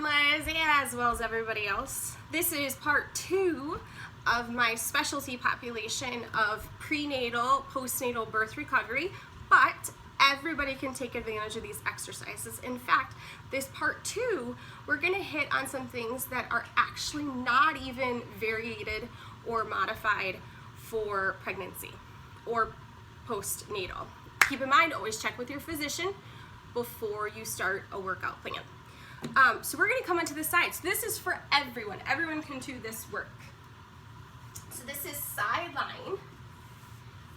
mamas, as well as everybody else. This is part 2 of my specialty population of prenatal, postnatal birth recovery, but everybody can take advantage of these exercises. In fact, this part 2, we're going to hit on some things that are actually not even variated or modified for pregnancy or postnatal. Keep in mind, always check with your physician before you start a workout plan. So we're going to come onto the side. So this is for everyone. Everyone can do this work. So this is Sideline.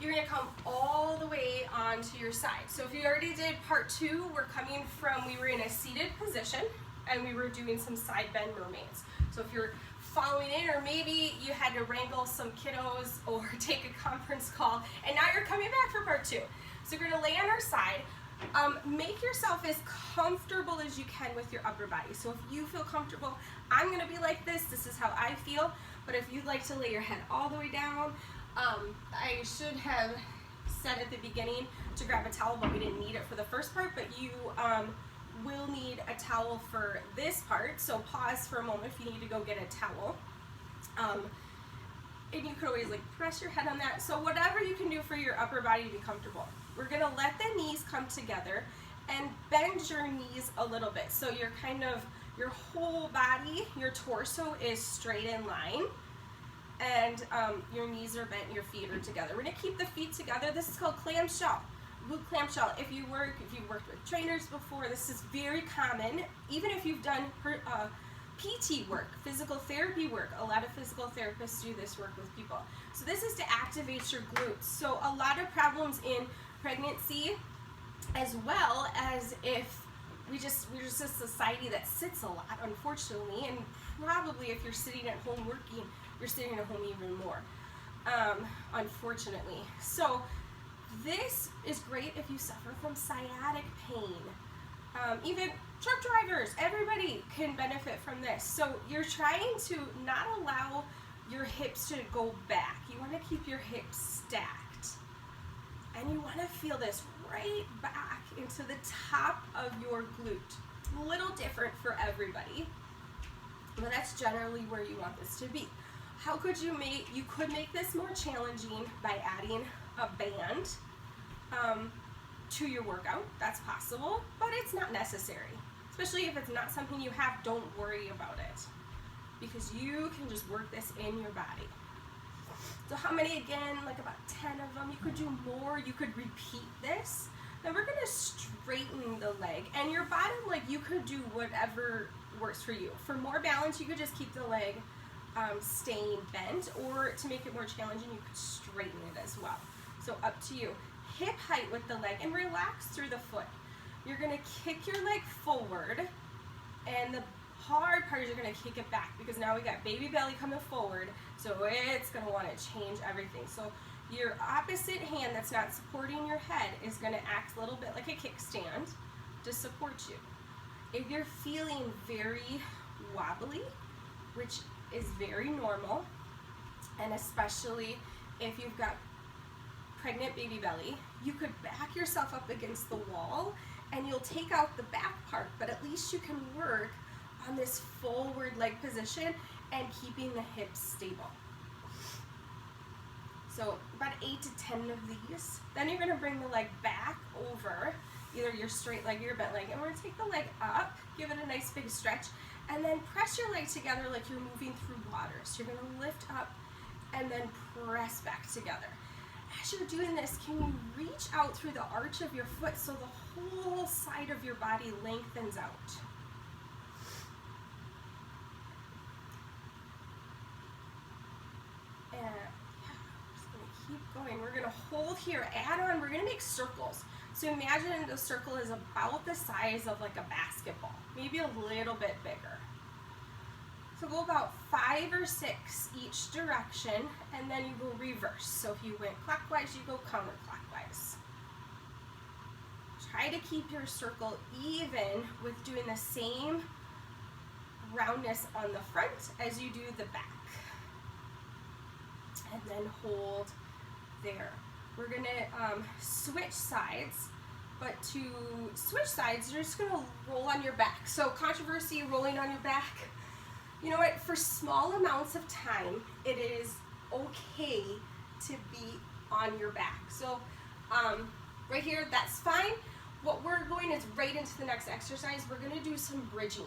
You're going to come all the way onto your side. So if you already did part 2, we were in a seated position and we were doing some side bend mermaids. So if you're following in, or maybe you had to wrangle some kiddos or take a conference call and now you're coming back for part 2. So we're going to lay on our side. Make yourself as comfortable as you can with your upper body. So if you feel comfortable, I'm going to be like this. This is how I feel. But if you'd like to lay your head all the way down, I should have said at the beginning to grab a towel, but we didn't need it for the first part. But you will need a towel for this part. So pause for a moment if you need to go get a towel. And you could always press your head on that. So whatever you can do for your upper body to be comfortable. We're gonna let the knees come together and bend your knees a little bit. So you're your whole body, your torso is straight in line, and your knees are bent, your feet are together. We're gonna keep the feet together. This is called clamshell, glute clamshell. If you've worked with trainers before, this is very common. Even if you've done PT work, physical therapy work, a lot of physical therapists do this work with people. So this is to activate your glutes. So a lot of problems in pregnancy, as well as if we're just a society that sits a lot, unfortunately, and probably if you're sitting at home working, you're sitting at home even more, unfortunately. So this is great if you suffer from sciatic pain. Even truck drivers, everybody can benefit from this. So you're trying to not allow your hips to go back. You want to keep your hips stacked. And you want to feel this right back into the top of your glute. A little different for everybody, but that's generally where you want this to be. How could you could make this more challenging by adding a band to your workout. That's possible, but it's not necessary. Especially if it's not something you have, don't worry about it, because you can just work this in your body. So how many again? About 10 of them. You could do more. You could repeat this. Then we're going to straighten the leg. And your bottom leg, you could do whatever works for you. For more balance, you could just keep the leg staying bent, or to make it more challenging, you could straighten it as well. So up to you. Hip height with the leg and relax through the foot. You're going to kick your leg forward, and the hard part is you're going to kick it back, because now we got baby belly coming forward, so it's going to want to change everything. So your opposite hand that's not supporting your head is going to act a little bit like a kickstand to support you. If you're feeling very wobbly, which is very normal, and especially if you've got pregnant baby belly, you could back yourself up against the wall and you'll take out the back part, but at least you can work on this forward leg position and keeping the hips stable. So about 8 to 10 of these. Then you're going to bring the leg back over, either your straight leg or your bent leg, and we're going to take the leg up, give it a nice big stretch, and then press your leg together like you're moving through water. So you're going to lift up and then press back together. As you're doing this, can you reach out through the arch of your foot so the whole side of your body lengthens out? And yeah, just gonna keep going. We're gonna hold here, add on, we're gonna make circles. So imagine the circle is about the size of a basketball, maybe a little bit bigger. So go about 5 or 6 each direction, and then you go reverse. So if you went clockwise, you go counterclockwise. Try to keep your circle even with doing the same roundness on the front as you do the back. And then hold there. We're gonna switch sides. But to switch sides, you're just gonna roll on your back. So controversy, rolling on your back. You know what, for small amounts of time, it is okay to be on your back. So right here, that's fine. What we're going is right into the next exercise. We're gonna do some bridging.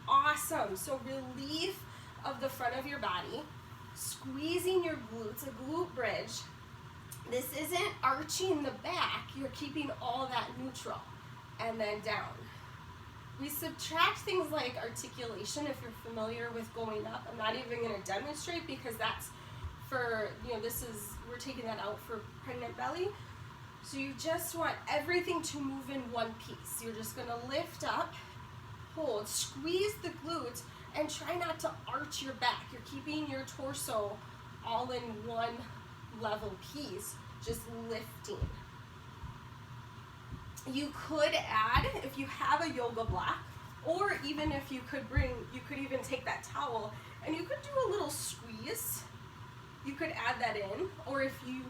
Awesome, so relief of the front of your body, squeezing your glutes, a glute bridge. This isn't arching the back, you're keeping all that neutral, and then down. We subtract things like articulation if you're familiar with going up. I'm not even gonna demonstrate because that's for, we're taking that out for pregnant belly. So you just want everything to move in one piece. You're just gonna lift up, hold, squeeze the glutes, and try not to arch your back. You're keeping your torso all in one level piece, just lifting. You could add, if you have a yoga block, or even if you could even take that towel and you could do a little squeeze. You could add that in, or if you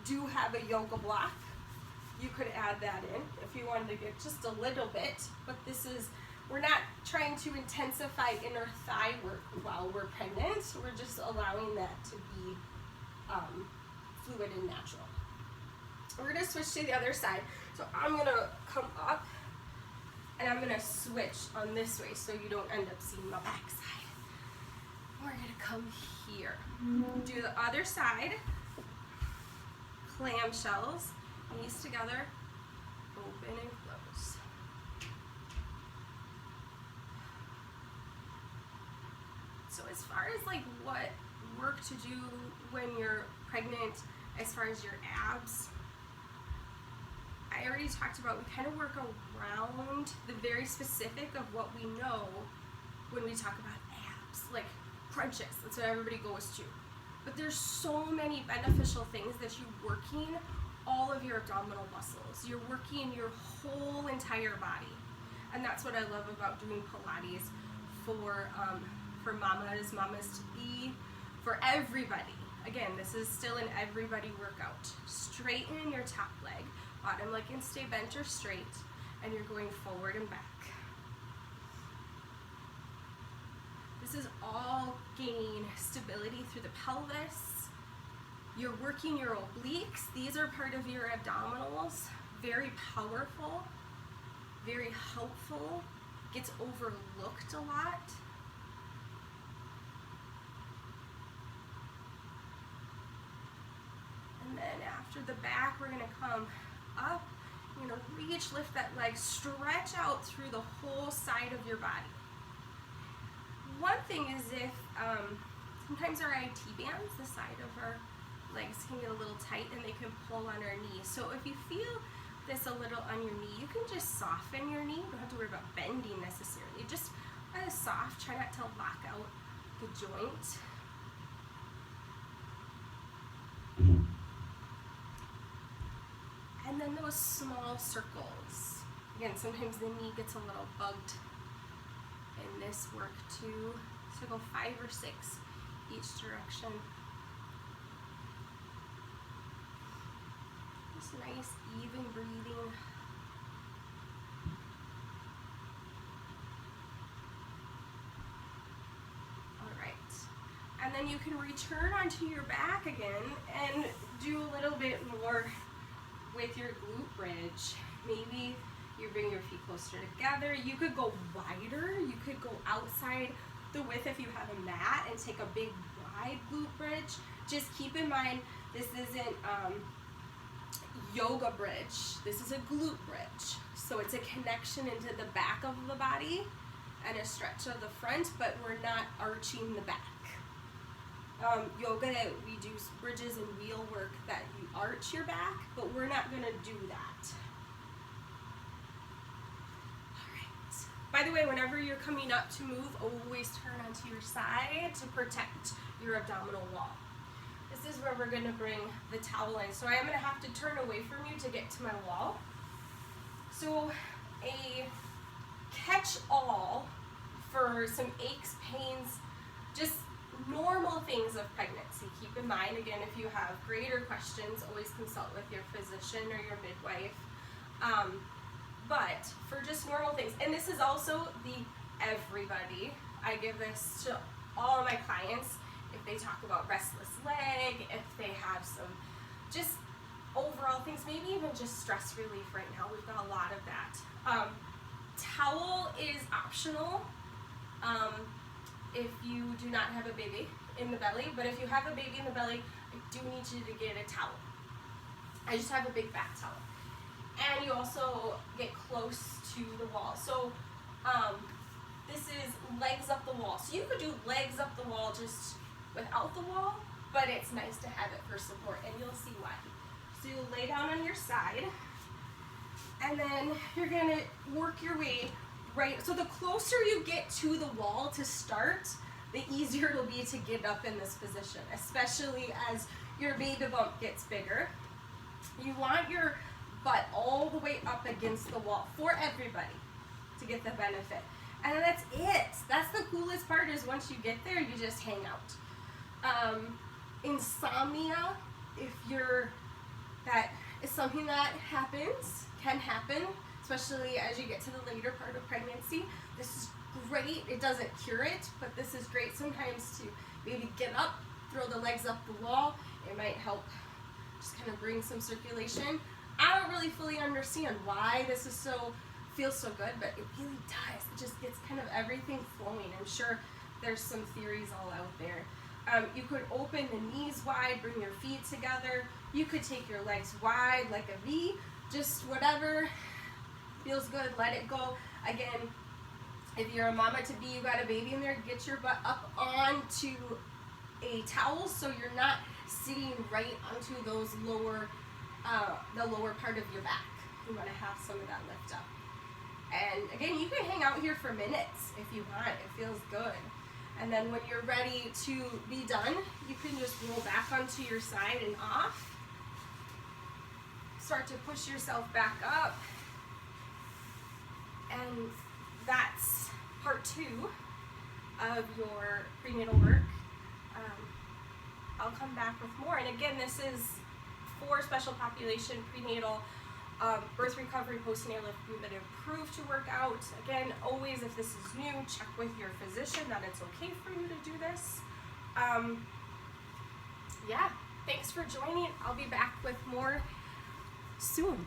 do have a yoga block, you could add that in if you wanted to get just a little bit. But we're not trying to intensify inner thigh work while we're pregnant. We're just allowing that to be fluid and natural. We're gonna switch to the other side. So I'm gonna come up and I'm gonna switch on this way so you don't end up seeing my backside. We're gonna come here. Do the other side. Clamshells, knees together, open and close. So as far as like what work to do when you're pregnant, as far as your abs, I already talked about, we kind of work around the very specific of what we know when we talk about abs, like crunches, that's what everybody goes to. But there's so many beneficial things that you're working all of your abdominal muscles. You're working your whole entire body. And that's what I love about doing Pilates for mamas to be, for everybody. Again, this is still an everybody workout. Straighten your top leg, bottom leg can stay bent or straight, and you're going forward and back. This is all gaining stability through the pelvis. You're working your obliques. These are part of your abdominals. Very powerful, very helpful, gets overlooked a lot. And then after the back, we're gonna come up, you're gonna reach, lift that leg, stretch out through the whole side of your body. One thing is if, sometimes our IT bands, the side of our legs can get a little tight and they can pull on our knees. So if you feel this a little on your knee, you can just soften your knee. You don't have to worry about bending necessarily. Just soft, try not to lock out the joint. And then those small circles. Again, sometimes the knee gets a little bugged in this work too. So go 5 or 6 each direction. Just nice, even breathing. All right. And then you can return onto your back again and do a little bit more with your glute bridge. Maybe you bring your feet closer together. You could go wider. You could go outside the width if you have a mat and take a big wide glute bridge. Just keep in mind, this isn't yoga bridge. This is a glute bridge. So it's a connection into the back of the body and a stretch of the front, but we're not arching the back. Yoga, we do bridges and wheel work that you arch your back, but we're not gonna do that. All right. By the way, whenever you're coming up to move, always turn onto your side to protect your abdominal wall. This is where we're gonna bring the towel in. So I am gonna have to turn away from you to get to my wall. So a catch-all for some aches, pains, just normal things of pregnancy. Keep in mind, again, if you have greater questions, always consult with your physician or your midwife. But for just normal things, and this is also the everybody, I give this to all of my clients if they talk about restless leg, if they have some just overall things, maybe even just stress relief right now. We've got a lot of that. Towel is optional if you do not have a baby in the belly, but if you have a baby in the belly, I do need you to get a towel. I just have a big bath towel. And you also get close to the wall. So this is legs up the wall. So you could do legs up the wall just without the wall, but it's nice to have it for support, and you'll see why. So you'll lay down on your side, and then you're gonna work your way right. So the closer you get to the wall to start, the easier it'll be to get up in this position, especially as your baby bump gets bigger. You want your butt all the way up against the wall for everybody to get the benefit. And that's it. That's the coolest part, is once you get there, you just hang out. Insomnia, that is something that can happen, especially as you get to the later part of pregnancy. This is great. It doesn't cure it, but this is great sometimes to maybe get up, throw the legs up the wall. It might help just kind of bring some circulation. I don't really fully understand why this feels so good, but it really does. It just gets kind of everything flowing. I'm sure there's some theories all out there. You could open the knees wide, bring your feet together. You could take your legs wide like a V, just whatever feels good, let it go. Again, if you're a mama to be, you got a baby in there, get your butt up onto a towel so you're not sitting right onto those lower, the lower part of your back. You want to have some of that lift up. And again, you can hang out here for minutes if you want. It feels good. And then when you're ready to be done, you can just roll back onto your side and off. Start to push yourself back up. And that's part 2 of your prenatal work. I'll come back with more. And again, this is for special population prenatal, birth recovery, postnatal, if you've been approved to work out. Again, always, if this is new, check with your physician that it's okay for you to do this. Yeah, thanks for joining. I'll be back with more soon.